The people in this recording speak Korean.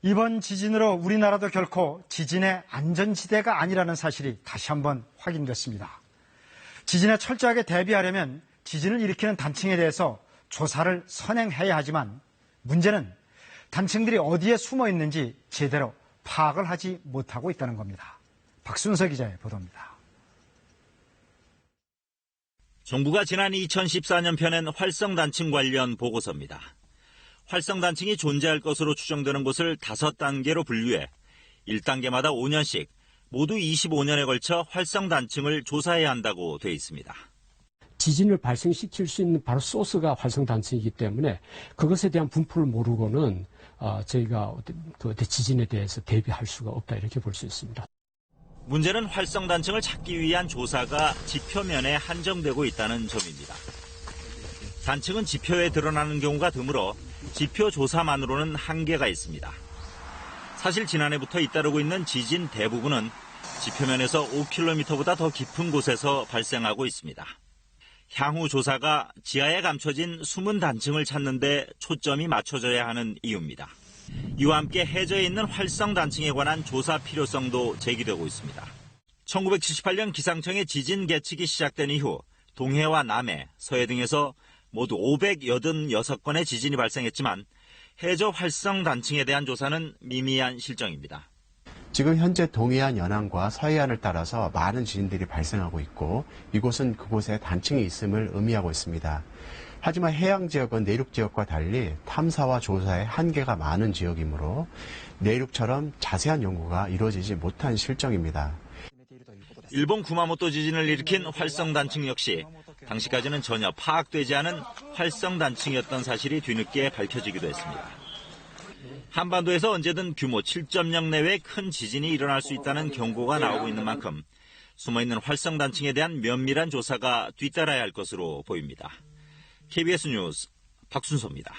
이번 지진으로 우리나라도 결코 지진의 안전지대가 아니라는 사실이 다시 한번 확인됐습니다. 지진에 철저하게 대비하려면 지진을 일으키는 단층에 대해서 조사를 선행해야 하지만 문제는 단층들이 어디에 숨어 있는지 제대로 파악을 하지 못하고 있다는 겁니다. 박순서 기자의 보도입니다. 정부가 지난 2014년 펴낸 활성단층 관련 보고서입니다. 활성단층이 존재할 것으로 추정되는 곳을 5단계로 분류해 1단계마다 5년씩 모두 25년에 걸쳐 활성단층을 조사해야 한다고 돼 있습니다. 지진을 발생시킬 수 있는 바로 소스가 활성단층이기 때문에 그것에 대한 분포를 모르고는 저희가 지진에 대해서 대비할 수가 없다 이렇게 볼 수 있습니다. 문제는 활성단층을 찾기 위한 조사가 지표면에 한정되고 있다는 점입니다. 단층은 지표에 드러나는 경우가 드물어 지표 조사만으로는 한계가 있습니다. 사실 지난해부터 잇따르고 있는 지진 대부분은 지표면에서 5km보다 더 깊은 곳에서 발생하고 있습니다. 향후 조사가 지하에 감춰진 숨은 단층을 찾는 데 초점이 맞춰져야 하는 이유입니다. 이와 함께 해저에 있는 활성단층에 관한 조사 필요성도 제기되고 있습니다. 1978년 기상청의 지진 계측이 시작된 이후 동해와 남해, 서해 등에서 모두 586건의 지진이 발생했지만 해저 활성단층에 대한 조사는 미미한 실정입니다. 지금 현재 동해안 연안과 서해안을 따라서 많은 지진들이 발생하고 있고 이곳은 그곳에 단층이 있음을 의미하고 있습니다. 하지만 해양 지역은 내륙 지역과 달리 탐사와 조사에 한계가 많은 지역이므로 내륙처럼 자세한 연구가 이루어지지 못한 실정입니다. 일본 구마모토 지진을 일으킨 활성단층 역시 당시까지는 전혀 파악되지 않은 활성단층이었던 사실이 뒤늦게 밝혀지기도 했습니다. 한반도에서 언제든 규모 7.0 내외의 큰 지진이 일어날 수 있다는 경고가 나오고 있는 만큼 숨어있는 활성단층에 대한 면밀한 조사가 뒤따라야 할 것으로 보입니다. KBS 뉴스 박순서입니다.